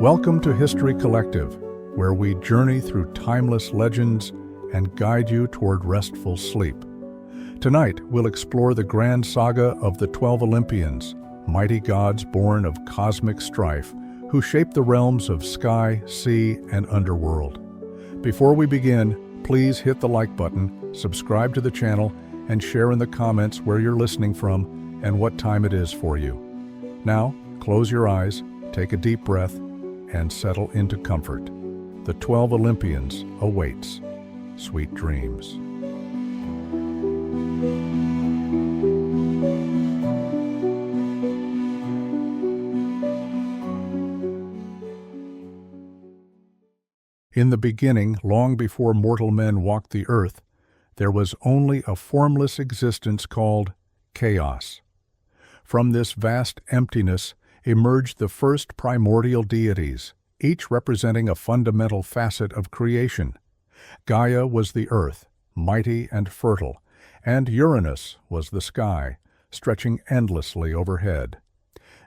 Welcome to History Collective, where we journey through timeless legends and guide you toward restful sleep. Tonight, we'll explore the grand saga of the 12 Olympians, mighty gods born of cosmic strife, who shaped the realms of sky, sea, and underworld. Before we begin, please hit the like button, subscribe to the channel, and share in the comments where you're listening from and what time it is for you. Now, close your eyes, take a deep breath, and settle into comfort. The 12 Olympians awaits. Sweet dreams. In the beginning, long before mortal men walked the earth, there was only a formless existence called chaos. From this vast emptiness emerged the first primordial deities, each representing a fundamental facet of creation. Gaia was the earth, mighty and fertile, and Uranus was the sky, stretching endlessly overhead.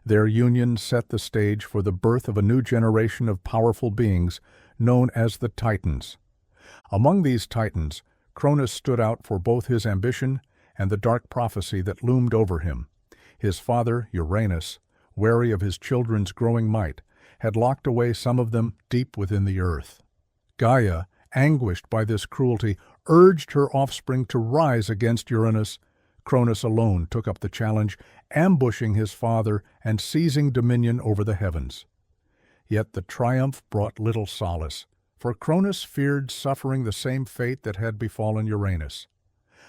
Their union set the stage for the birth of a new generation of powerful beings known as the Titans. Among these Titans, Cronus stood out for both his ambition and the dark prophecy that loomed over him. His father, Uranus, wary of his children's growing might, had locked away some of them deep within the earth. Gaia, anguished by this cruelty, urged her offspring to rise against Uranus. Cronus alone took up the challenge, ambushing his father and seizing dominion over the heavens. Yet the triumph brought little solace, for Cronus feared suffering the same fate that had befallen Uranus.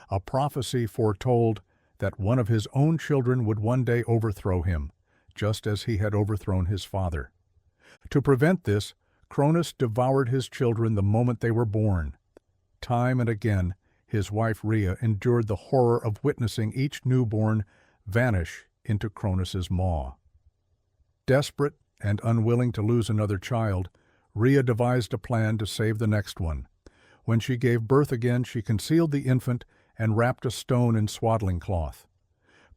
A prophecy foretold that one of his own children would one day overthrow him, just as he had overthrown his father. To prevent this, Cronus devoured his children the moment they were born. Time and again, his wife Rhea endured the horror of witnessing each newborn vanish into Cronus's maw. Desperate and unwilling to lose another child, Rhea devised a plan to save the next one. When she gave birth again, she concealed the infant and wrapped a stone in swaddling cloth.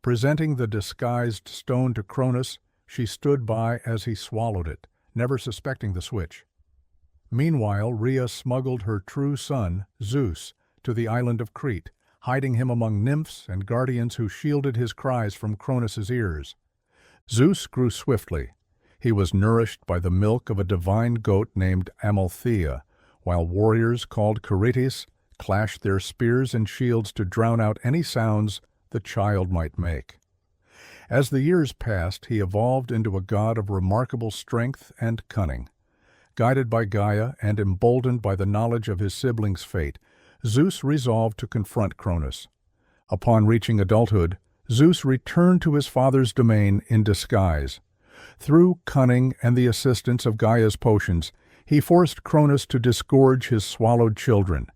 Presenting the disguised stone to Cronus, she stood by as he swallowed it, never suspecting the switch. Meanwhile, Rhea smuggled her true son, Zeus, to the island of Crete, hiding him among nymphs and guardians who shielded his cries from Cronus's ears. Zeus grew swiftly. He was nourished by the milk of a divine goat named Amalthea, while warriors called Curetes clashed their spears and shields to drown out any sounds the child might make. As the years passed, he evolved into a god of remarkable strength and cunning. Guided by Gaia and emboldened by the knowledge of his siblings' fate, Zeus resolved to confront Cronus. Upon reaching adulthood, Zeus returned to his father's domain in disguise. Through cunning and the assistance of Gaia's potions, he forced Cronus to disgorge his swallowed children.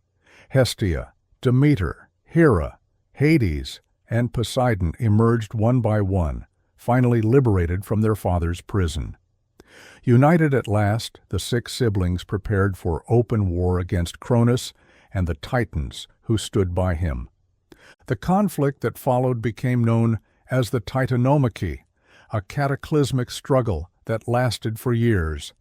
Hestia, Demeter, Hera, Hades, and Poseidon emerged one by one, finally liberated from their father's prison. United at last, the 6 siblings prepared for open war against Cronus and the Titans who stood by him. The conflict that followed became known as the Titanomachy, a cataclysmic struggle that lasted for years.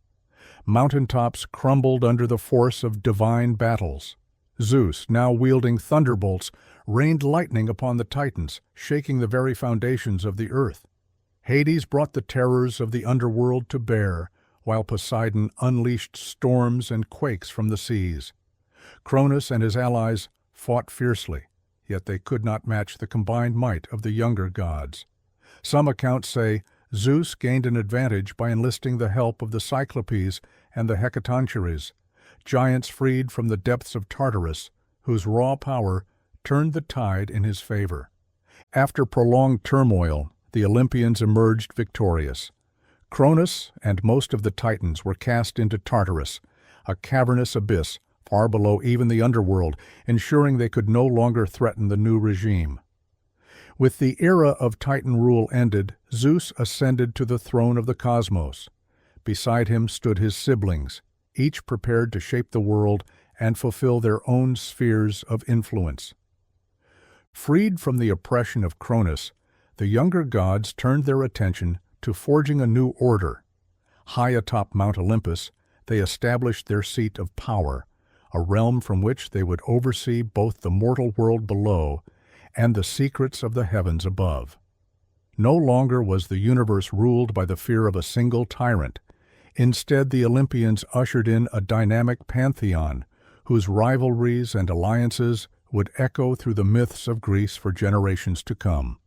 Mountaintops crumbled under the force of divine battles. Zeus, now wielding thunderbolts, rained lightning upon the Titans, shaking the very foundations of the earth. Hades brought the terrors of the underworld to bear, while Poseidon unleashed storms and quakes from the seas. Cronus and his allies fought fiercely, yet they could not match the combined might of the younger gods. Some accounts say Zeus gained an advantage by enlisting the help of the Cyclopes and the Hecatoncheires, giants freed from the depths of Tartarus, whose raw power turned the tide in his favor. After prolonged turmoil, the Olympians emerged victorious. Cronus and most of the Titans were cast into Tartarus, a cavernous abyss far below even the underworld, ensuring they could no longer threaten the new regime. With the era of Titan rule ended, Zeus ascended to the throne of the cosmos. Beside him stood his siblings, each prepared to shape the world and fulfill their own spheres of influence. Freed from the oppression of Cronus, the younger gods turned their attention to forging a new order. High atop Mount Olympus, they established their seat of power, a realm from which they would oversee both the mortal world below and the secrets of the heavens above. No longer was the universe ruled by the fear of a single tyrant. Instead, the Olympians ushered in a dynamic pantheon whose rivalries and alliances would echo through the myths of Greece for generations to come.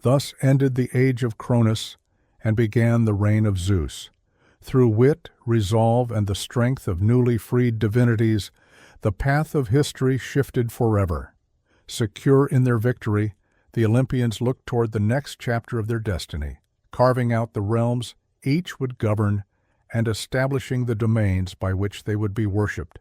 Thus ended the age of Cronus and began the reign of Zeus. Through wit, resolve, and the strength of newly freed divinities, the path of history shifted forever. Secure in their victory, the Olympians looked toward the next chapter of their destiny, carving out the realms each would govern and establishing the domains by which they would be worshipped.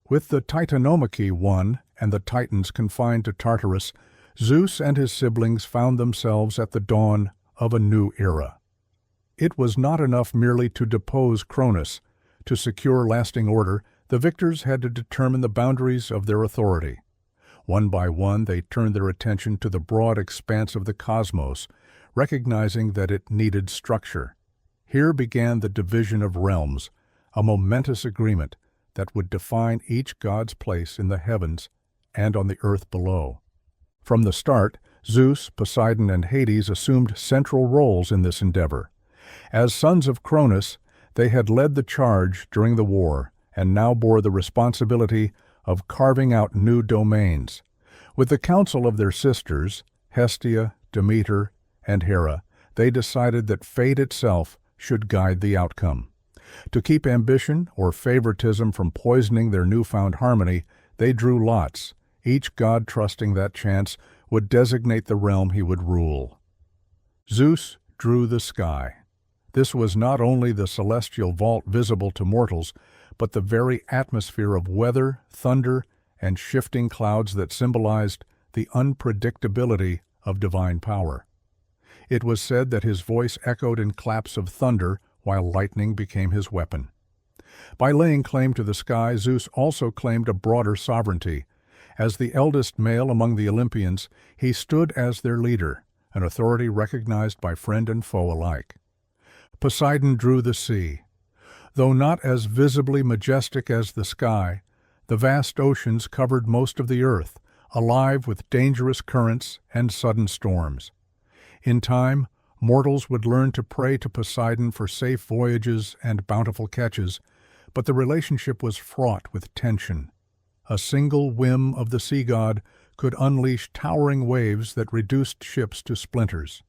With the Titanomachy won and the Titans confined to Tartarus, Zeus and his siblings found themselves at the dawn of a new era. It was not enough merely to depose Cronus. To secure lasting order, the victors had to determine the boundaries of their authority. One by one, they turned their attention to the broad expanse of the cosmos, recognizing that it needed structure. Here began the division of realms, a momentous agreement that would define each god's place in the heavens and on the earth below. From the start, Zeus, Poseidon, and Hades assumed central roles in this endeavor. As sons of Cronus, they had led the charge during the war and now bore the responsibility of carving out new domains. With the counsel of their sisters, Hestia, Demeter, and Hera, they decided that fate itself should guide the outcome. To keep ambition or favoritism from poisoning their newfound harmony, they drew lots, each god trusting that chance would designate the realm he would rule. Zeus drew the sky. This was not only the celestial vault visible to mortals, but the very atmosphere of weather, thunder, and shifting clouds that symbolized the unpredictability of divine power. It was said that his voice echoed in claps of thunder, while lightning became his weapon. By laying claim to the sky, Zeus also claimed a broader sovereignty. As the eldest male among the Olympians, he stood as their leader, an authority recognized by friend and foe alike. Poseidon drew the sea. Though not as visibly majestic as the sky, the vast oceans covered most of the earth, alive with dangerous currents and sudden storms. In time, mortals would learn to pray to Poseidon for safe voyages and bountiful catches, but the relationship was fraught with tension. A single whim of the sea god could unleash towering waves that reduced ships to splinters.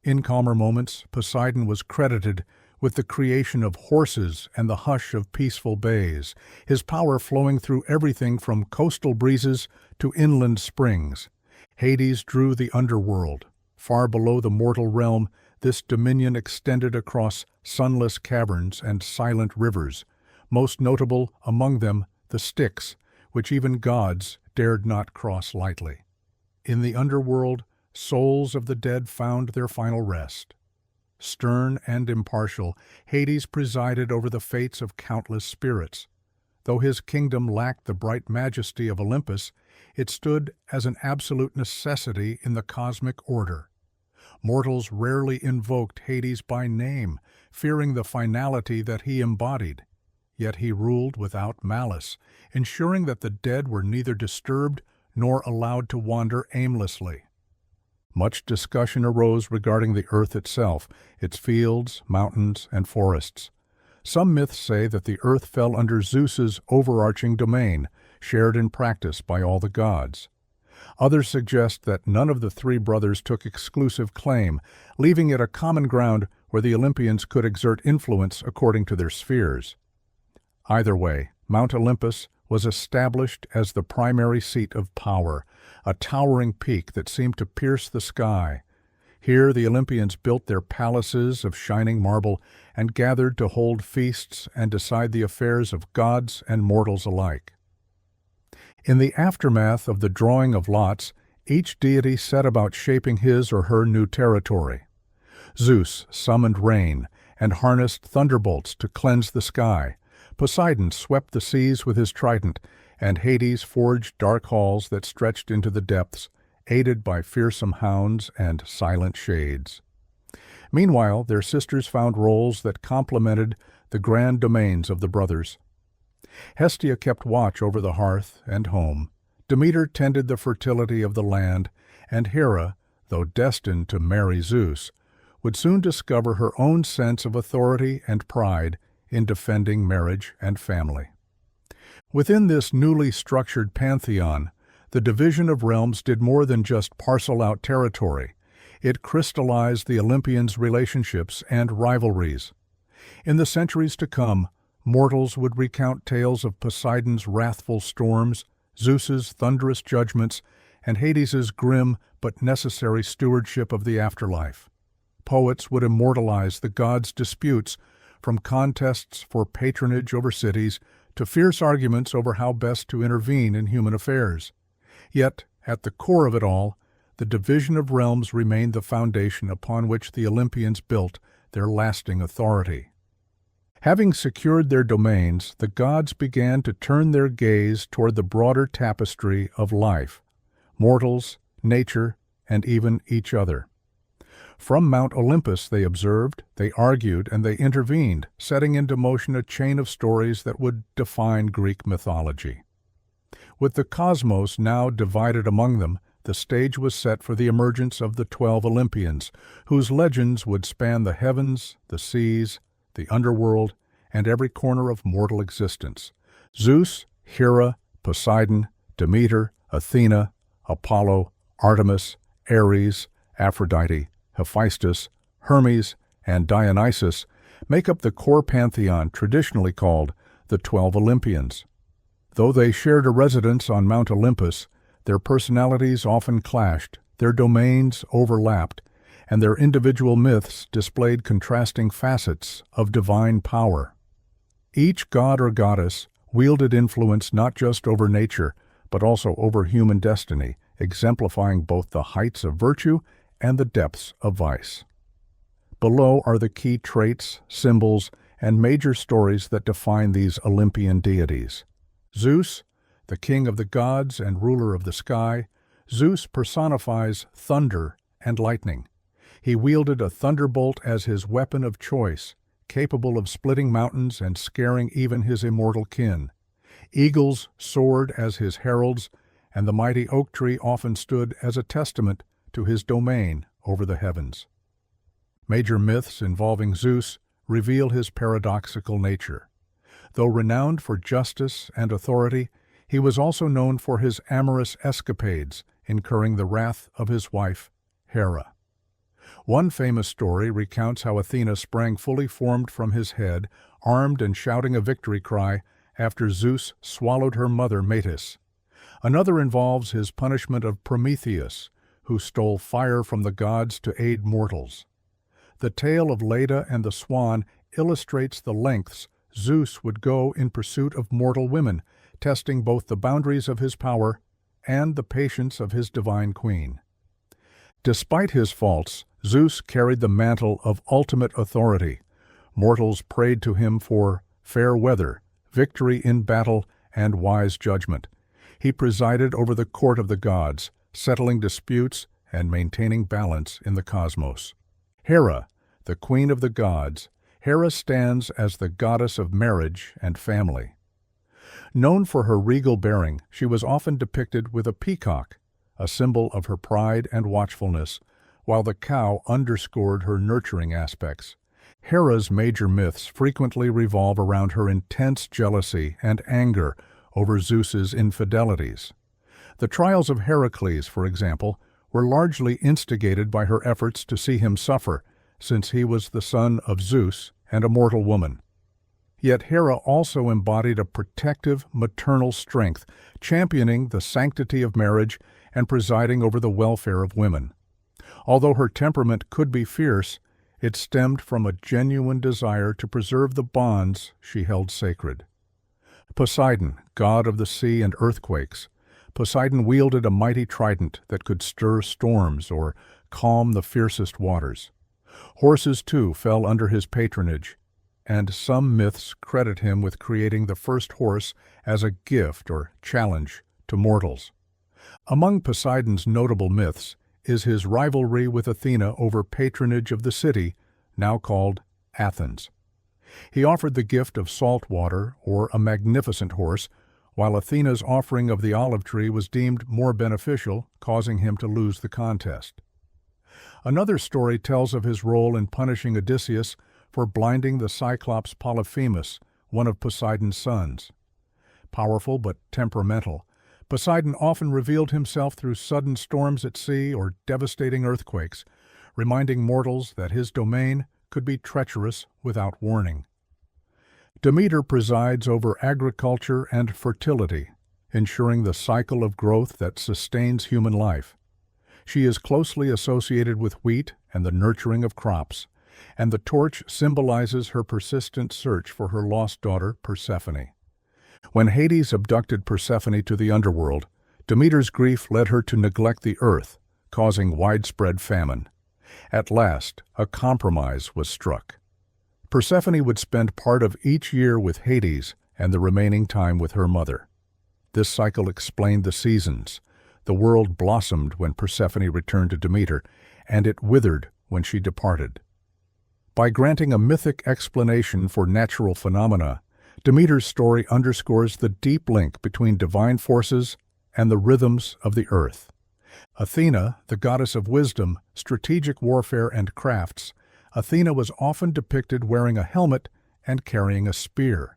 In calmer moments, Poseidon was credited with the creation of horses and the hush of peaceful bays, his power flowing through everything from coastal breezes to inland springs. Hades drew the underworld. Far below the mortal realm, this dominion extended across sunless caverns and silent rivers, most notable among them the Styx, which even gods dared not cross lightly. In the underworld, souls of the dead found their final rest. Stern and impartial, Hades presided over the fates of countless spirits. Though his kingdom lacked the bright majesty of Olympus, it stood as an absolute necessity in the cosmic order. Mortals rarely invoked Hades by name, fearing the finality that he embodied. Yet he ruled without malice, ensuring that the dead were neither disturbed nor allowed to wander aimlessly. Much discussion arose regarding the earth itself, its fields, mountains, and forests. Some myths say that the earth fell under Zeus's overarching domain, shared in practice by all the gods. Others suggest that none of the three brothers took exclusive claim, leaving it a common ground where the Olympians could exert influence according to their spheres. Either way, Mount Olympus was established as the primary seat of power, a towering peak that seemed to pierce the sky. Here the Olympians built their palaces of shining marble and gathered to hold feasts and decide the affairs of gods and mortals alike. In the aftermath of the drawing of lots, each deity set about shaping his or her new territory. Zeus summoned rain and harnessed thunderbolts to cleanse the sky. Poseidon swept the seas with his trident, and Hades forged dark halls that stretched into the depths, aided by fearsome hounds and silent shades. Meanwhile, their sisters found roles that complemented the grand domains of the brothers. Hestia kept watch over the hearth and home. Demeter tended the fertility of the land, and Hera, though destined to marry Zeus, would soon discover her own sense of authority and pride in defending marriage and family. Within this newly structured pantheon, the division of realms did more than just parcel out territory. It crystallized the Olympians' relationships and rivalries. In the centuries to come, mortals would recount tales of Poseidon's wrathful storms, Zeus's thunderous judgments, and Hades's grim but necessary stewardship of the afterlife. Poets would immortalize the gods' disputes, from contests for patronage over cities to fierce arguments over how best to intervene in human affairs. Yet, at the core of it all, the division of realms remained the foundation upon which the Olympians built their lasting authority. Having secured their domains, the gods began to turn their gaze toward the broader tapestry of life, mortals, nature, and even each other. From Mount Olympus, they observed, they argued, and they intervened, setting into motion a chain of stories that would define Greek mythology. With the cosmos now divided among them, the stage was set for the emergence of the 12 Olympians, whose legends would span the heavens, the seas, the underworld, and every corner of mortal existence. Zeus, Hera, Poseidon, Demeter, Athena, Apollo, Artemis, Ares, Aphrodite, Hephaestus, Hermes, and Dionysus make up the core pantheon traditionally called the 12 Olympians. Though they shared a residence on Mount Olympus, their personalities often clashed, their domains overlapped, and their individual myths displayed contrasting facets of divine power. Each god or goddess wielded influence not just over nature, but also over human destiny, exemplifying both the heights of virtue and the depths of vice. Below are the key traits, symbols, and major stories that define these Olympian deities. Zeus, the king of the gods and ruler of the sky, Zeus personifies thunder and lightning. He wielded a thunderbolt as his weapon of choice, capable of splitting mountains and scaring even his immortal kin. Eagles soared as his heralds, and the mighty oak tree often stood as a testament to his domain over the heavens. Major myths involving Zeus reveal his paradoxical nature. Though renowned for justice and authority, he was also known for his amorous escapades, incurring the wrath of his wife, Hera. One famous story recounts how Athena sprang fully formed from his head, armed and shouting a victory cry, after Zeus swallowed her mother Metis. Another involves his punishment of Prometheus, who stole fire from the gods to aid mortals. The tale of Leda and the swan illustrates the lengths Zeus would go in pursuit of mortal women, testing both the boundaries of his power and the patience of his divine queen. Despite his faults, Zeus carried the mantle of ultimate authority. Mortals prayed to him for fair weather, victory in battle, and wise judgment. He presided over the court of the gods, settling disputes and maintaining balance in the cosmos. Hera, the queen of the gods, Hera stands as the goddess of marriage and family. Known for her regal bearing, she was often depicted with a peacock, a symbol of her pride and watchfulness, while the cow underscored her nurturing aspects. Hera's major myths frequently revolve around her intense jealousy and anger over Zeus's infidelities. The trials of Heracles, for example, were largely instigated by her efforts to see him suffer, since he was the son of Zeus and a mortal woman. Yet Hera also embodied a protective, maternal strength, championing the sanctity of marriage and presiding over the welfare of women. Although her temperament could be fierce, it stemmed from a genuine desire to preserve the bonds she held sacred. Poseidon, god of the sea and earthquakes. Poseidon wielded a mighty trident that could stir storms or calm the fiercest waters. Horses, too, fell under his patronage, and some myths credit him with creating the first horse as a gift or challenge to mortals. Among Poseidon's notable myths is his rivalry with Athena over patronage of the city now called Athens. He offered the gift of salt water or a magnificent horse, while Athena's offering of the olive tree was deemed more beneficial, causing him to lose the contest. Another story tells of his role in punishing Odysseus for blinding the Cyclops Polyphemus, one of Poseidon's sons. Powerful but temperamental, Poseidon often revealed himself through sudden storms at sea or devastating earthquakes, reminding mortals that his domain could be treacherous without warning. Demeter presides over agriculture and fertility, ensuring the cycle of growth that sustains human life. She is closely associated with wheat and the nurturing of crops, and the torch symbolizes her persistent search for her lost daughter Persephone. When Hades abducted Persephone to the underworld, Demeter's grief led her to neglect the earth, causing widespread famine. At last, a compromise was struck. Persephone would spend part of each year with Hades and the remaining time with her mother. This cycle explained the seasons. The world blossomed when Persephone returned to Demeter, and it withered when she departed. By granting a mythic explanation for natural phenomena, Demeter's story underscores the deep link between divine forces and the rhythms of the earth. Athena, the goddess of wisdom, strategic warfare, and crafts, Athena was often depicted wearing a helmet and carrying a spear.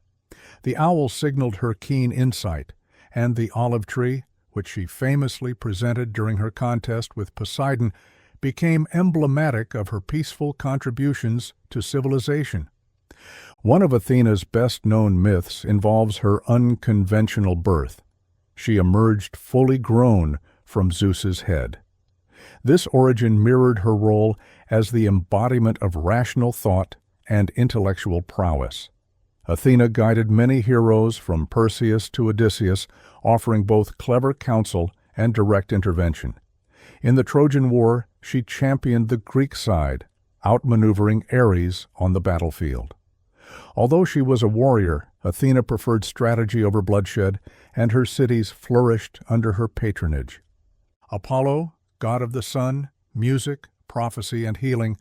The owl signaled her keen insight, and the olive tree, which she famously presented during her contest with Poseidon, became emblematic of her peaceful contributions to civilization. One of Athena's best-known myths involves her unconventional birth. She emerged fully grown from Zeus's head. This origin mirrored her role as the embodiment of rational thought and intellectual prowess. Athena guided many heroes from Perseus to Odysseus, offering both clever counsel and direct intervention. In the Trojan War, she championed the Greek side, outmaneuvering Ares on the battlefield. Although she was a warrior, Athena preferred strategy over bloodshed, and her cities flourished under her patronage. Apollo, god of the sun, music, prophecy, and healing,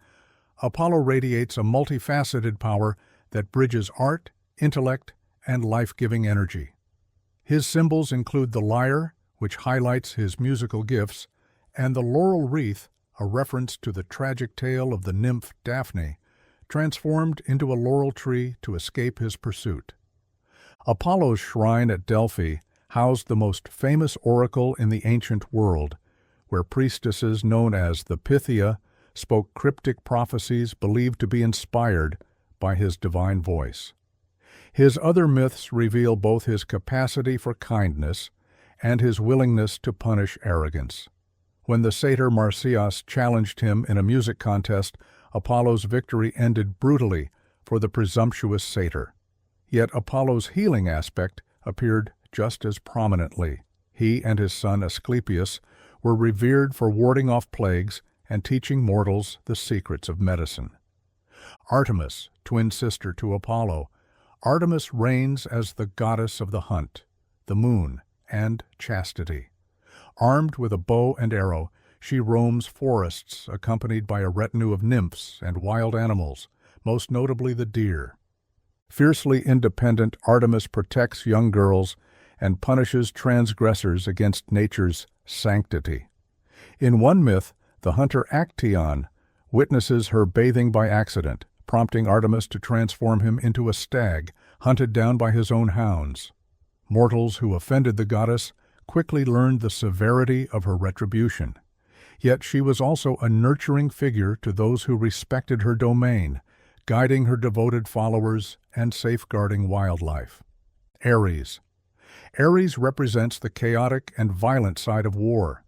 Apollo radiates a multifaceted power that bridges art, intellect, and life-giving energy. His symbols include the lyre, which highlights his musical gifts, and the laurel wreath, a reference to the tragic tale of the nymph Daphne, transformed into a laurel tree to escape his pursuit. Apollo's shrine at Delphi housed the most famous oracle in the ancient world, where priestesses known as the Pythia spoke cryptic prophecies believed to be inspired by his divine voice. His other myths reveal both his capacity for kindness and his willingness to punish arrogance. When the satyr Marsyas challenged him in a music contest, Apollo's victory ended brutally for the presumptuous satyr. Yet Apollo's healing aspect appeared just as prominently. He and his son Asclepius were revered for warding off plagues and teaching mortals the secrets of medicine. Artemis, twin sister to Apollo, Artemis reigns as the goddess of the hunt, the moon, and chastity. Armed with a bow and arrow, she roams forests accompanied by a retinue of nymphs and wild animals, most notably the deer. Fiercely independent, Artemis protects young girls and punishes transgressors against nature's sanctity. In one myth, the hunter Actaeon witnesses her bathing by accident, prompting Artemis to transform him into a stag, hunted down by his own hounds. Mortals who offended the goddess quickly learned the severity of her retribution. Yet she was also a nurturing figure to those who respected her domain, guiding her devoted followers and safeguarding wildlife. Ares. Ares represents the chaotic and violent side of war.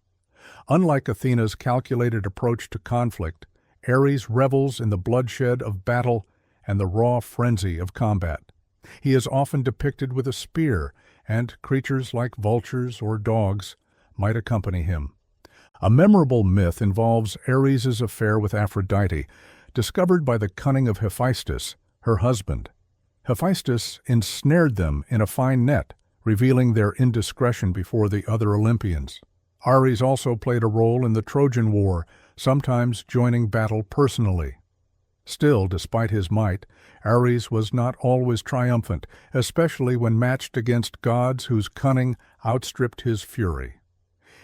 Unlike Athena's calculated approach to conflict, Ares revels in the bloodshed of battle and the raw frenzy of combat. He is often depicted with a spear, and creatures like vultures or dogs might accompany him. A memorable myth involves Ares' affair with Aphrodite, discovered by the cunning of Hephaestus, her husband. Hephaestus ensnared them in a fine net, revealing their indiscretion before the other Olympians. Ares also played a role in the Trojan War, sometimes joining battle personally. Still, despite his might, Ares was not always triumphant, especially when matched against gods whose cunning outstripped his fury.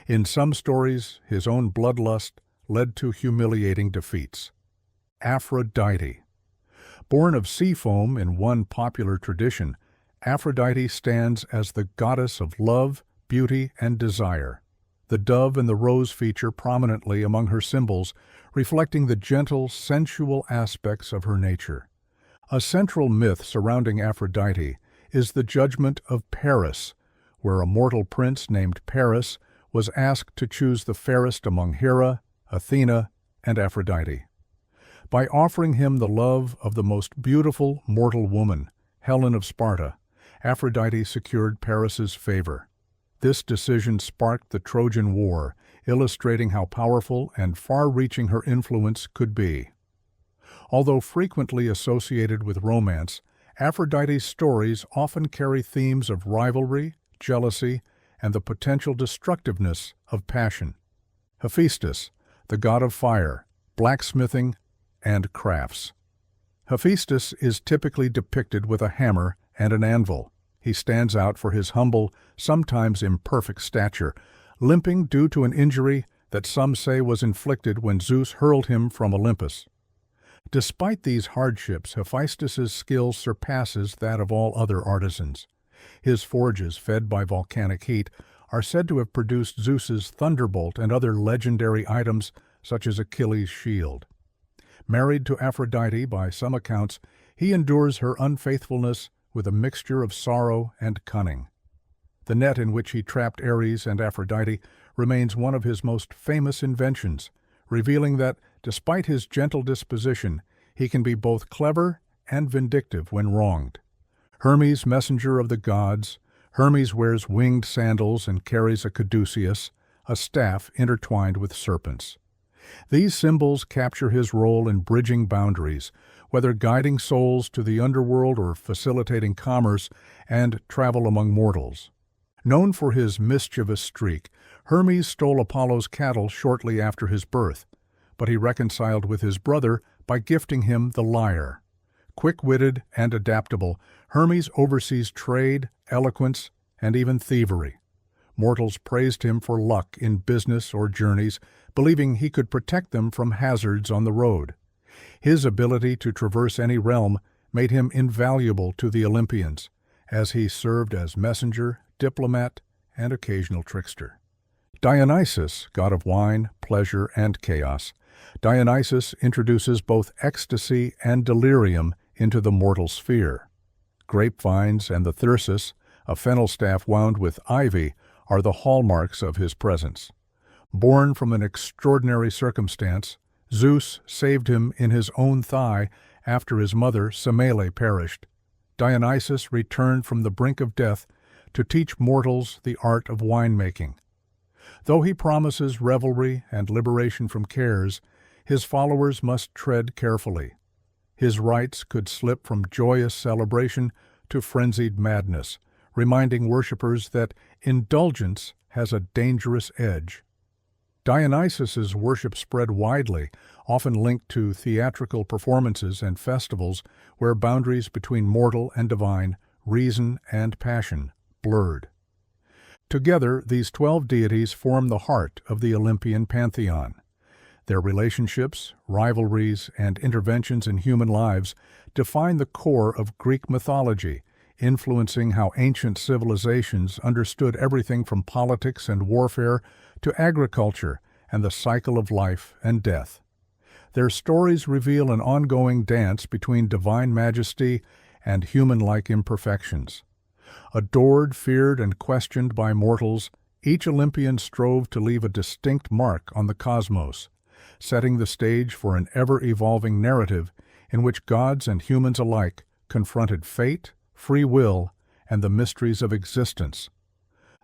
In some stories, his own bloodlust led to humiliating defeats. Aphrodite. Born of sea foam in one popular tradition, Aphrodite stands as the goddess of love, beauty, and desire. The dove and the rose feature prominently among her symbols, reflecting the gentle, sensual aspects of her nature. A central myth surrounding Aphrodite is the judgment of Paris, where a mortal prince named Paris was asked to choose the fairest among Hera, Athena, and Aphrodite. By offering him the love of the most beautiful mortal woman, Helen of Sparta, Aphrodite secured Paris's favor. This decision sparked the Trojan War, illustrating how powerful and far-reaching her influence could be. Although frequently associated with romance, Aphrodite's stories often carry themes of rivalry, jealousy, and the potential destructiveness of passion. Hephaestus, the god of fire, blacksmithing, and crafts. Hephaestus is typically depicted with a hammer and an anvil. He stands out for his humble, sometimes imperfect stature, limping due to an injury that some say was inflicted when Zeus hurled him from Olympus. Despite these hardships, Hephaestus's skill surpasses that of all other artisans. His forges, fed by volcanic heat, are said to have produced Zeus's thunderbolt and other legendary items such as Achilles' shield. Married to Aphrodite by some accounts, he endures her unfaithfulness with a mixture of sorrow and cunning. The net in which he trapped Ares and Aphrodite remains one of his most famous inventions, revealing that, despite his gentle disposition, he can be both clever and vindictive when wronged. Hermes, messenger of the gods, Hermes wears winged sandals and carries a caduceus, a staff intertwined with serpents. These symbols capture his role in bridging boundaries, whether guiding souls to the underworld or facilitating commerce and travel among mortals. Known for his mischievous streak, Hermes stole Apollo's cattle shortly after his birth, but he reconciled with his brother by gifting him the lyre. Quick-witted and adaptable, Hermes oversees trade, eloquence, and even thievery. Mortals praised him for luck in business or journeys, believing he could protect them from hazards on the road. His ability to traverse any realm made him invaluable to the Olympians, as he served as messenger, diplomat, and occasional trickster. Dionysus, god of wine, pleasure, and chaos. Dionysus introduces both ecstasy and delirium into the mortal sphere. Grapevines and the thyrsus, a fennel staff wound with ivy, are the hallmarks of his presence. Born from an extraordinary circumstance, Zeus saved him in his own thigh after his mother Semele perished. Dionysus returned from the brink of death to teach mortals the art of winemaking. Though he promises revelry and liberation from cares, his followers must tread carefully. His rites could slip from joyous celebration to frenzied madness, reminding worshippers that indulgence has a dangerous edge. Dionysus's worship spread widely, often linked to theatrical performances and festivals where boundaries between mortal and divine, reason and passion, blurred. Together, these 12 deities form the heart of the Olympian pantheon. Their relationships, rivalries, and interventions in human lives define the core of Greek mythology, influencing how ancient civilizations understood everything from politics and warfare to agriculture and the cycle of life and death. Their stories reveal an ongoing dance between divine majesty and human-like imperfections. Adored, feared, and questioned by mortals, each Olympian strove to leave a distinct mark on the cosmos, setting the stage for an ever-evolving narrative in which gods and humans alike confronted fate, free will, and the mysteries of existence.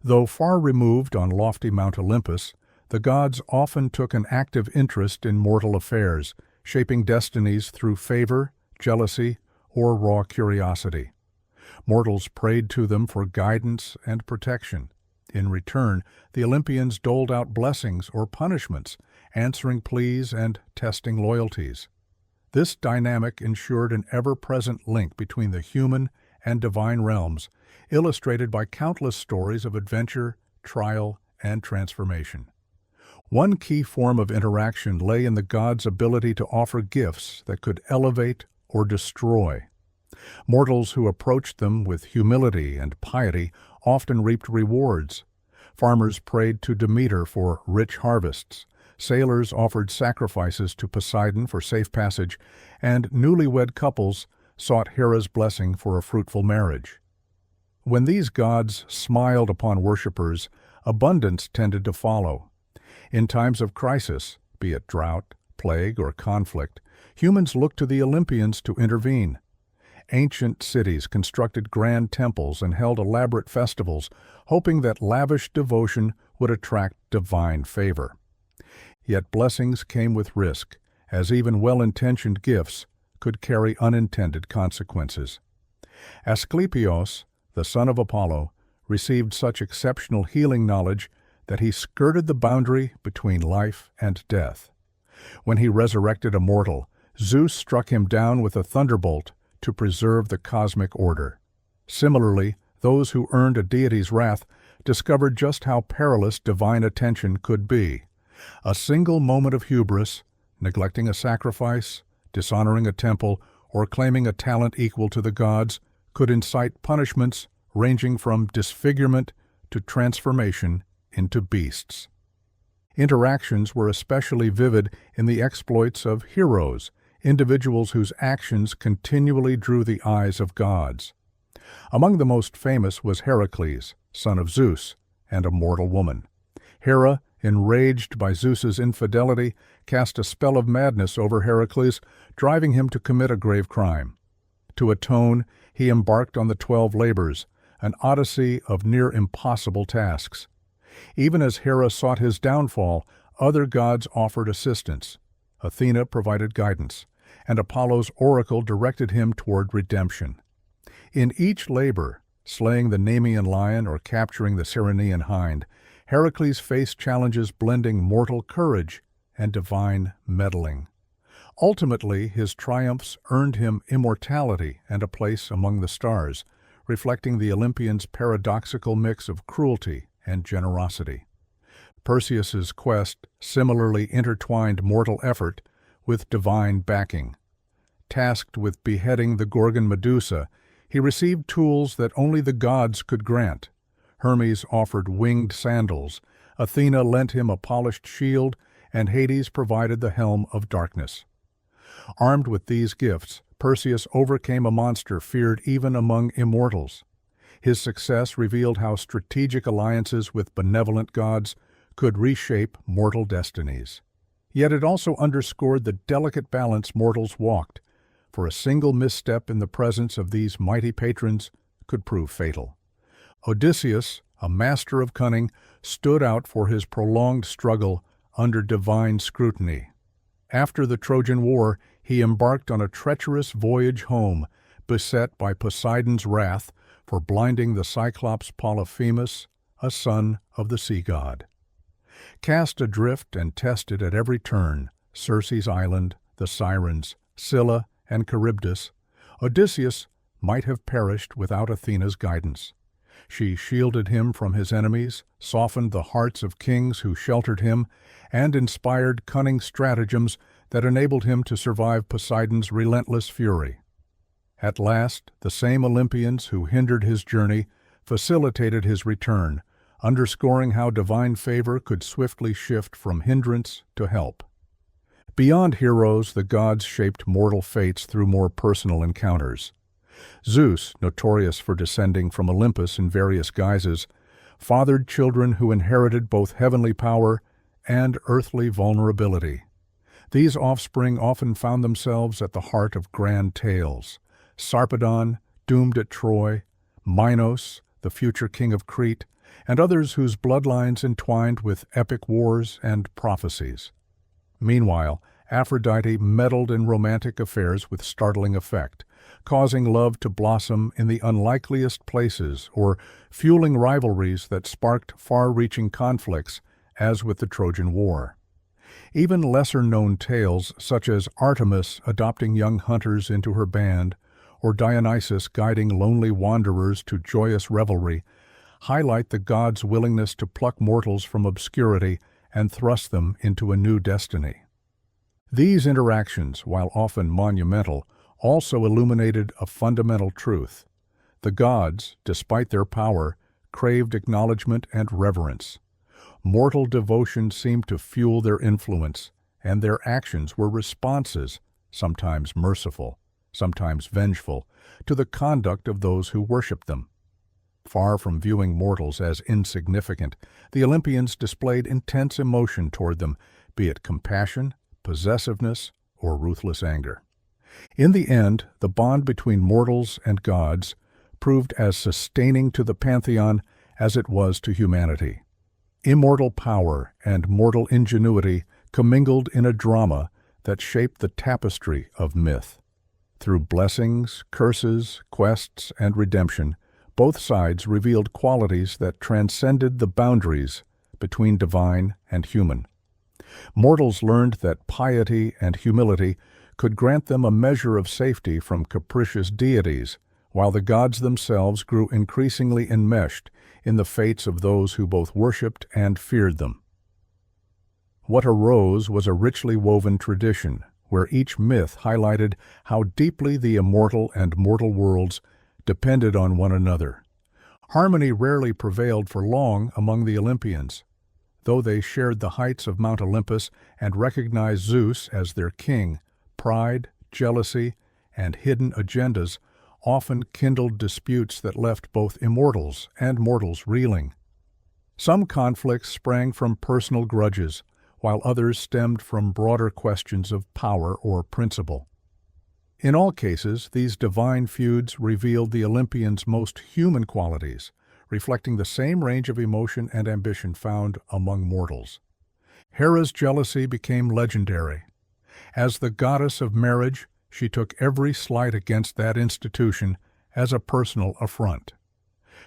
Though far removed on lofty Mount Olympus, the gods often took an active interest in mortal affairs, shaping destinies through favor, jealousy, or raw curiosity. Mortals prayed to them for guidance and protection. In return, the Olympians doled out blessings or punishments, answering pleas and testing loyalties. This dynamic ensured an ever-present link between the human and divine realms, illustrated by countless stories of adventure, trial, and transformation. One key form of interaction lay in the gods' ability to offer gifts that could elevate or destroy. Mortals who approached them with humility and piety often reaped rewards. Farmers prayed to Demeter for rich harvests, sailors offered sacrifices to Poseidon for safe passage, and newlywed couples sought Hera's blessing for a fruitful marriage. When these gods smiled upon worshippers, abundance tended to follow. In times of crisis, be it drought, plague, or conflict, humans looked to the Olympians to intervene. Ancient cities constructed grand temples and held elaborate festivals, hoping that lavish devotion would attract divine favor. Yet blessings came with risk, as even well-intentioned gifts could carry unintended consequences. Asclepios, the son of Apollo, received such exceptional healing knowledge that he skirted the boundary between life and death. When he resurrected a mortal, Zeus struck him down with a thunderbolt to preserve the cosmic order. Similarly, those who earned a deity's wrath discovered just how perilous divine attention could be. A single moment of hubris, neglecting a sacrifice, dishonoring a temple, or claiming a talent equal to the gods, could incite punishments ranging from disfigurement to transformation into beasts. Interactions were especially vivid in the exploits of heroes, individuals whose actions continually drew the eyes of gods. Among the most famous was Heracles, son of Zeus, and a mortal woman. Hera, enraged by Zeus's infidelity, cast a spell of madness over Heracles, driving him to commit a grave crime. To atone, he embarked on the 12 labors, an odyssey of near impossible tasks. Even as Hera sought his downfall, other gods offered assistance. Athena provided guidance, and Apollo's oracle directed him toward redemption. In each labor, slaying the Nemean lion or capturing the Cyrenean hind, Heracles faced challenges blending mortal courage and divine meddling. Ultimately, his triumphs earned him immortality and a place among the stars, reflecting the Olympians' paradoxical mix of cruelty and generosity. Perseus's quest similarly intertwined mortal effort with divine backing. Tasked with beheading the Gorgon Medusa, he received tools that only the gods could grant. Hermes offered winged sandals, Athena lent him a polished shield, and Hades provided the helm of darkness. Armed with these gifts, Perseus overcame a monster feared even among immortals. His success revealed how strategic alliances with benevolent gods could reshape mortal destinies. Yet it also underscored the delicate balance mortals walked, for a single misstep in the presence of these mighty patrons could prove fatal. Odysseus, a master of cunning, stood out for his prolonged struggle under divine scrutiny. After the Trojan War, he embarked on a treacherous voyage home, beset by Poseidon's wrath for blinding the Cyclops Polyphemus, a son of the sea god. Cast adrift and tested at every turn, Circe's island, the Sirens, Scylla, and Charybdis, Odysseus might have perished without Athena's guidance. She shielded him from his enemies, softened the hearts of kings who sheltered him, and inspired cunning stratagems that enabled him to survive Poseidon's relentless fury. At last, the same Olympians who hindered his journey facilitated his return, underscoring how divine favor could swiftly shift from hindrance to help. Beyond heroes, the gods shaped mortal fates through more personal encounters. Zeus, notorious for descending from Olympus in various guises, fathered children who inherited both heavenly power and earthly vulnerability. These offspring often found themselves at the heart of grand tales. Sarpedon, doomed at Troy, Minos, the future king of Crete, and others whose bloodlines entwined with epic wars and prophecies. Meanwhile, Aphrodite meddled in romantic affairs with startling effect, causing love to blossom in the unlikeliest places or fueling rivalries that sparked far-reaching conflicts, as with the Trojan War. Even lesser-known tales, such as Artemis adopting young hunters into her band, or Dionysus guiding lonely wanderers to joyous revelry, highlight the god's willingness to pluck mortals from obscurity and thrust them into a new destiny. These interactions, while often monumental, also illuminated a fundamental truth. The gods, despite their power, craved acknowledgement and reverence. Mortal devotion seemed to fuel their influence, and their actions were responses, sometimes merciful, sometimes vengeful, to the conduct of those who worshipped them. Far from viewing mortals as insignificant, the Olympians displayed intense emotion toward them, be it compassion, possessiveness, or ruthless anger. In the end, the bond between mortals and gods proved as sustaining to the pantheon as it was to humanity. Immortal power and mortal ingenuity commingled in a drama that shaped the tapestry of myth. Through blessings, curses, quests, and redemption, both sides revealed qualities that transcended the boundaries between divine and human. Mortals learned that piety and humility could grant them a measure of safety from capricious deities, while the gods themselves grew increasingly enmeshed in the fates of those who both worshipped and feared them. What arose was a richly woven tradition, where each myth highlighted how deeply the immortal and mortal worlds depended on one another. Harmony rarely prevailed for long among the Olympians. Though they shared the heights of Mount Olympus and recognized Zeus as their king, pride, jealousy, and hidden agendas often kindled disputes that left both immortals and mortals reeling. Some conflicts sprang from personal grudges, while others stemmed from broader questions of power or principle. In all cases, these divine feuds revealed the Olympians' most human qualities, reflecting the same range of emotion and ambition found among mortals. Hera's jealousy became legendary. As the goddess of marriage, she took every slight against that institution as a personal affront.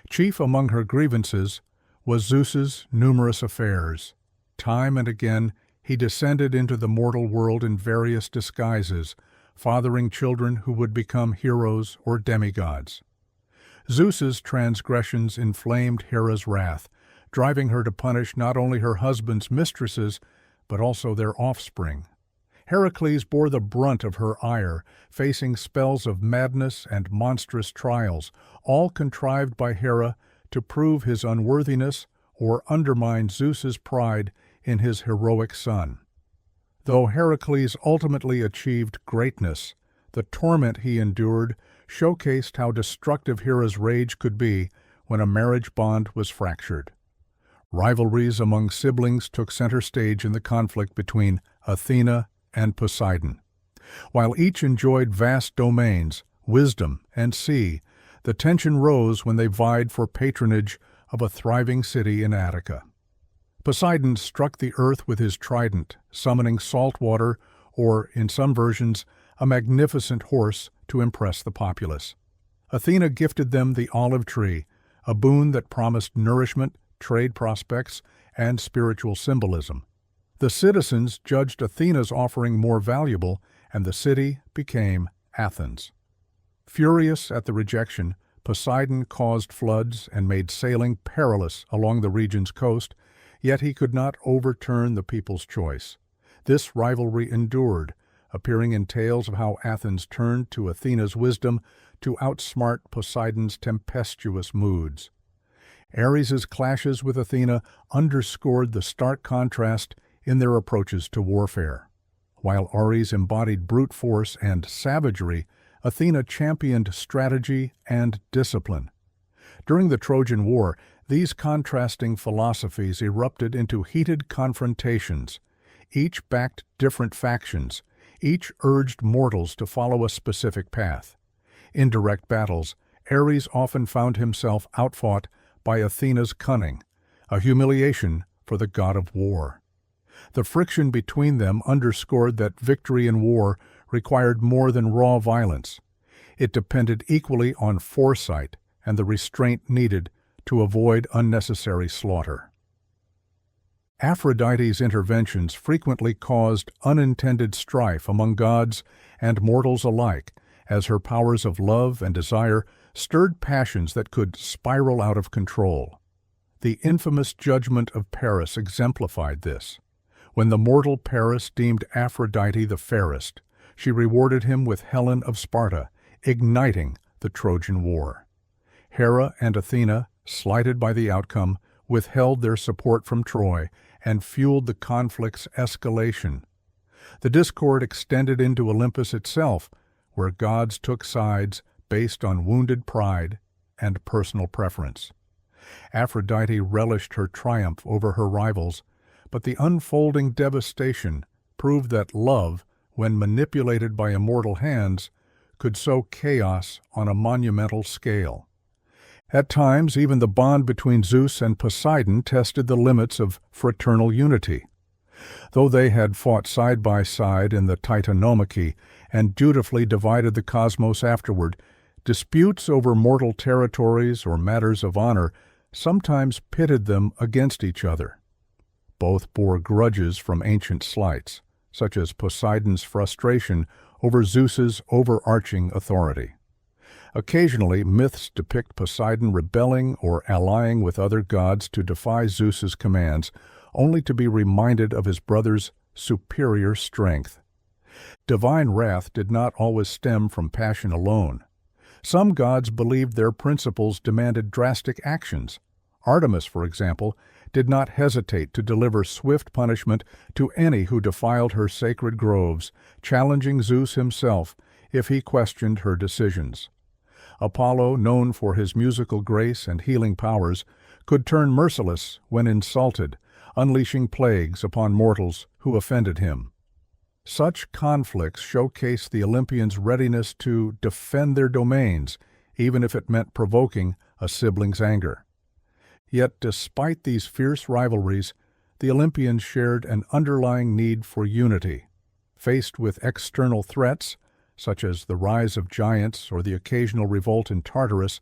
Chief among her grievances was Zeus's numerous affairs. Time and again, he descended into the mortal world in various disguises, fathering children who would become heroes or demigods. Zeus's transgressions inflamed Hera's wrath, driving her to punish not only her husband's mistresses, but also their offspring. Heracles bore the brunt of her ire, facing spells of madness and monstrous trials, all contrived by Hera to prove his unworthiness or undermine Zeus's pride in his heroic son. Though Heracles ultimately achieved greatness, the torment he endured showcased how destructive Hera's rage could be when a marriage bond was fractured. Rivalries among siblings took center stage in the conflict between Athena and Poseidon. While each enjoyed vast domains, wisdom, and sea, the tension rose when they vied for patronage of a thriving city in Attica. Poseidon struck the earth with his trident, summoning salt water, or, in some versions, a magnificent horse to impress the populace. Athena gifted them the olive tree, a boon that promised nourishment, trade prospects, and spiritual symbolism. The citizens judged Athena's offering more valuable, and the city became Athens. Furious at the rejection, Poseidon caused floods and made sailing perilous along the region's coast, yet he could not overturn the people's choice. This rivalry endured, appearing in tales of how Athens turned to Athena's wisdom to outsmart Poseidon's tempestuous moods. Ares's clashes with Athena underscored the stark contrast in their approaches to warfare. While Ares embodied brute force and savagery, Athena championed strategy and discipline. During the Trojan War, these contrasting philosophies erupted into heated confrontations. Each backed different factions, each urged mortals to follow a specific path. In direct battles, Ares often found himself outfought by Athena's cunning, a humiliation for the god of war. The friction between them underscored that victory in war required more than raw violence. It depended equally on foresight and the restraint needed to avoid unnecessary slaughter. Aphrodite's interventions frequently caused unintended strife among gods and mortals alike, as her powers of love and desire stirred passions that could spiral out of control. The infamous judgment of Paris exemplified this. When the mortal Paris deemed Aphrodite the fairest, she rewarded him with Helen of Sparta, igniting the Trojan War. Hera and Athena, slighted by the outcome, withheld their support from Troy and fueled the conflict's escalation. The discord extended into Olympus itself, where gods took sides based on wounded pride and personal preference. Aphrodite relished her triumph over her rivals, but the unfolding devastation proved that love, when manipulated by immortal hands, could sow chaos on a monumental scale. At times, even the bond between Zeus and Poseidon tested the limits of fraternal unity. Though they had fought side by side in the Titanomachy and dutifully divided the cosmos afterward, disputes over mortal territories or matters of honor sometimes pitted them against each other. Both bore grudges from ancient slights, such as Poseidon's frustration over Zeus's overarching authority. Occasionally, myths depict Poseidon rebelling or allying with other gods to defy Zeus's commands, only to be reminded of his brother's superior strength. Divine wrath did not always stem from passion alone. Some gods believed their principles demanded drastic actions. Artemis, for example, did not hesitate to deliver swift punishment to any who defiled her sacred groves, challenging Zeus himself if he questioned her decisions. Apollo, known for his musical grace and healing powers, could turn merciless when insulted, unleashing plagues upon mortals who offended him. Such conflicts showcase the Olympians' readiness to defend their domains, even if it meant provoking a sibling's anger. Yet, despite these fierce rivalries, the Olympians shared an underlying need for unity. Faced with external threats, such as the rise of giants or the occasional revolt in Tartarus,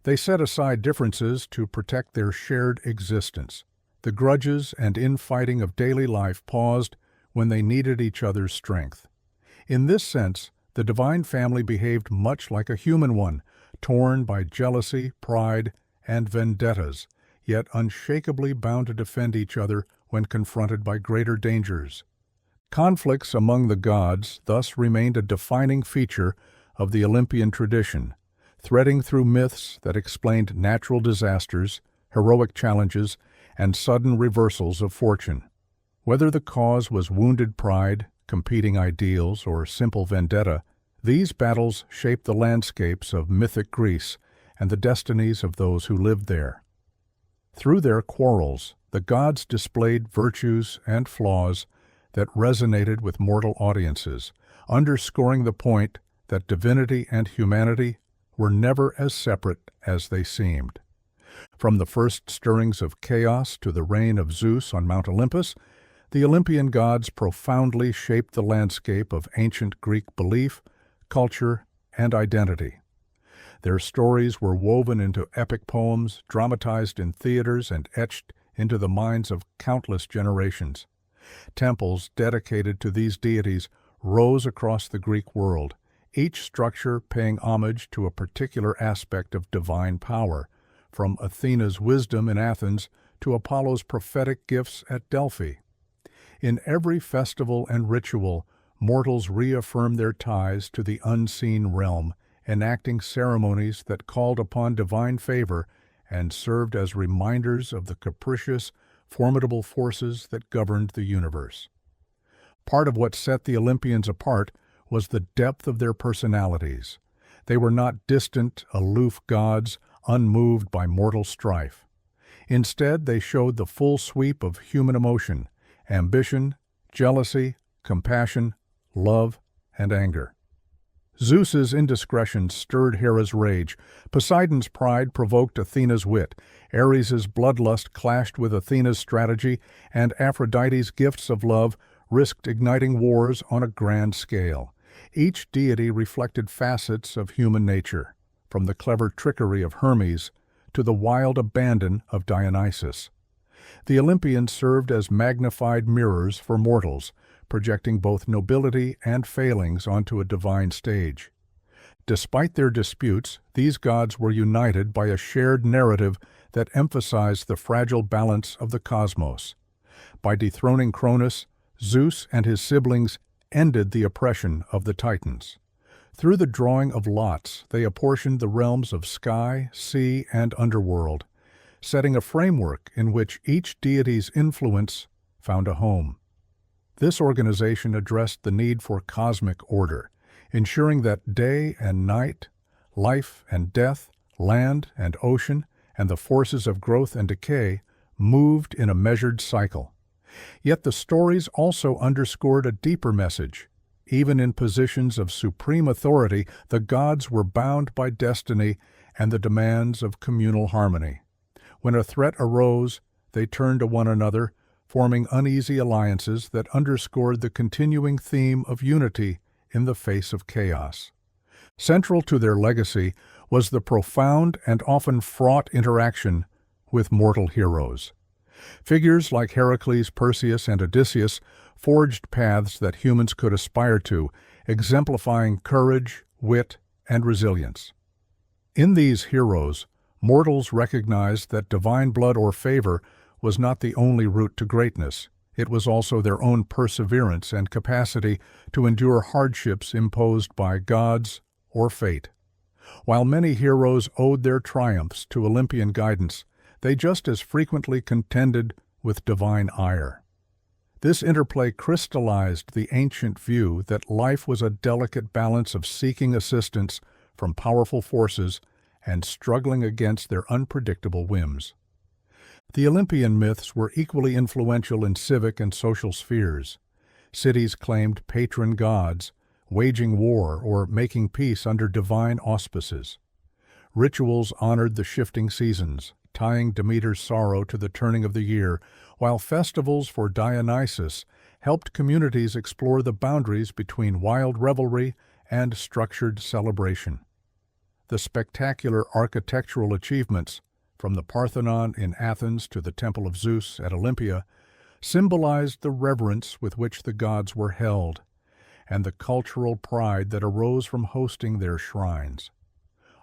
they set aside differences to protect their shared existence. The grudges and infighting of daily life paused when they needed each other's strength. In this sense, the divine family behaved much like a human one, torn by jealousy, pride, and vendettas, yet unshakably bound to defend each other when confronted by greater dangers. Conflicts among the gods thus remained a defining feature of the Olympian tradition, threading through myths that explained natural disasters, heroic challenges, and sudden reversals of fortune. Whether the cause was wounded pride, competing ideals, or simple vendetta, these battles shaped the landscapes of mythic Greece and the destinies of those who lived there. Through their quarrels, the gods displayed virtues and flaws that resonated with mortal audiences, underscoring the point that divinity and humanity were never as separate as they seemed. From the first stirrings of chaos to the reign of Zeus on Mount Olympus, the Olympian gods profoundly shaped the landscape of ancient Greek belief, culture, and identity. Their stories were woven into epic poems, dramatized in theaters, and etched into the minds of countless generations. Temples dedicated to these deities rose across the Greek world, each structure paying homage to a particular aspect of divine power, from Athena's wisdom in Athens to Apollo's prophetic gifts at Delphi. In every festival and ritual, mortals reaffirmed their ties to the unseen realm, enacting ceremonies that called upon divine favor and served as reminders of the capricious, formidable forces that governed the universe. Part of what set the Olympians apart was the depth of their personalities. They were not distant, aloof gods, unmoved by mortal strife. Instead, they showed the full sweep of human emotion: ambition, jealousy, compassion, love, and anger. Zeus's indiscretions stirred Hera's rage, Poseidon's pride provoked Athena's wit, Ares's bloodlust clashed with Athena's strategy, and Aphrodite's gifts of love risked igniting wars on a grand scale. Each deity reflected facets of human nature, from the clever trickery of Hermes to the wild abandon of Dionysus. The Olympians served as magnified mirrors for mortals, projecting both nobility and failings onto a divine stage. Despite their disputes, these gods were united by a shared narrative that emphasized the fragile balance of the cosmos. By dethroning Cronus, Zeus and his siblings ended the oppression of the Titans. Through the drawing of lots, they apportioned the realms of sky, sea, and underworld, setting a framework in which each deity's influence found a home. This organization addressed the need for cosmic order, ensuring that day and night, life and death, land and ocean, and the forces of growth and decay moved in a measured cycle. Yet the stories also underscored a deeper message. Even in positions of supreme authority, the gods were bound by destiny and the demands of communal harmony. When a threat arose, they turned to one another, forming uneasy alliances that underscored the continuing theme of unity in the face of chaos. Central to their legacy was the profound and often fraught interaction with mortal heroes. Figures like Heracles, Perseus, and Odysseus forged paths that humans could aspire to, exemplifying courage, wit, and resilience. In these heroes, mortals recognized that divine blood or favor was not the only route to greatness. It was also their own perseverance and capacity to endure hardships imposed by gods or fate. While many heroes owed their triumphs to Olympian guidance, they just as frequently contended with divine ire. This interplay crystallized the ancient view that life was a delicate balance of seeking assistance from powerful forces and struggling against their unpredictable whims. The Olympian myths were equally influential in civic and social spheres. Cities claimed patron gods, waging war or making peace under divine auspices. Rituals honored the shifting seasons, tying Demeter's sorrow to the turning of the year, while festivals for Dionysus helped communities explore the boundaries between wild revelry and structured celebration. The spectacular architectural achievements, from the Parthenon in Athens to the Temple of Zeus at Olympia, symbolized the reverence with which the gods were held, and the cultural pride that arose from hosting their shrines.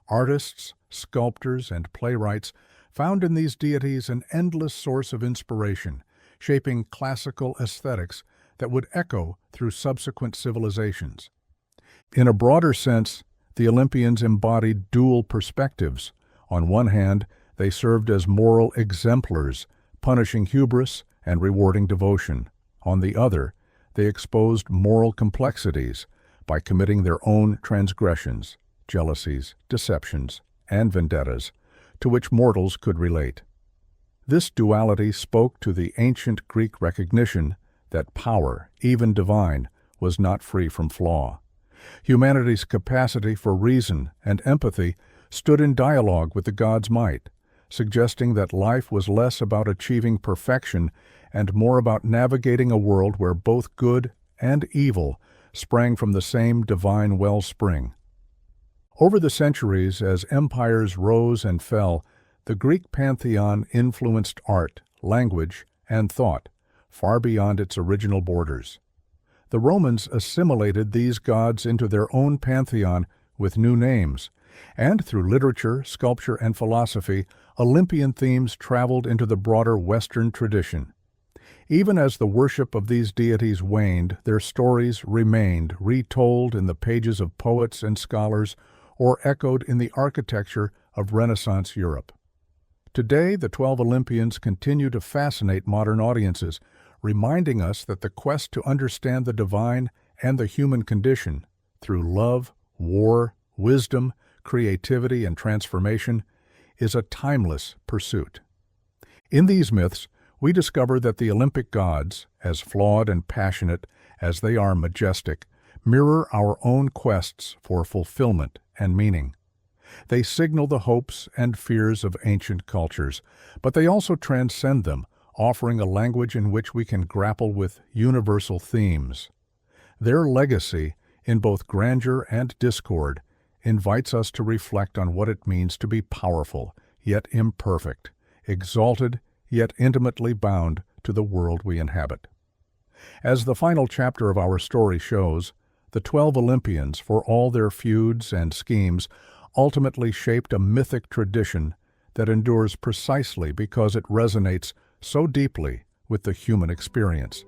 Artists, sculptors, and playwrights found in these deities an endless source of inspiration, shaping classical aesthetics that would echo through subsequent civilizations. In a broader sense, the Olympians embodied dual perspectives. On one hand, they served as moral exemplars, punishing hubris and rewarding devotion. On the other, they exposed moral complexities by committing their own transgressions, jealousies, deceptions, and vendettas, to which mortals could relate. This duality spoke to the ancient Greek recognition that power, even divine, was not free from flaw. Humanity's capacity for reason and empathy stood in dialogue with the gods' might, suggesting that life was less about achieving perfection and more about navigating a world where both good and evil sprang from the same divine wellspring. Over the centuries, as empires rose and fell, the Greek pantheon influenced art, language, and thought, far beyond its original borders. The Romans assimilated these gods into their own pantheon with new names, and through literature, sculpture, and philosophy, Olympian themes traveled into the broader Western tradition. Even as the worship of these deities waned, their stories remained, retold in the pages of poets and scholars, or echoed in the architecture of Renaissance Europe. Today, the 12 Olympians continue to fascinate modern audiences, reminding us that the quest to understand the divine and the human condition, through love, war, wisdom, creativity, and transformation, is a timeless pursuit. In these myths, we discover that the Olympic gods, as flawed and passionate as they are majestic, mirror our own quests for fulfillment and meaning. They signal the hopes and fears of ancient cultures, but they also transcend them, offering a language in which we can grapple with universal themes. Their legacy, in both grandeur and discord, invites us to reflect on what it means to be powerful, yet imperfect, exalted, yet intimately bound to the world we inhabit. As the final chapter of our story shows, the 12 Olympians, for all their feuds and schemes, ultimately shaped a mythic tradition that endures precisely because it resonates so deeply with the human experience.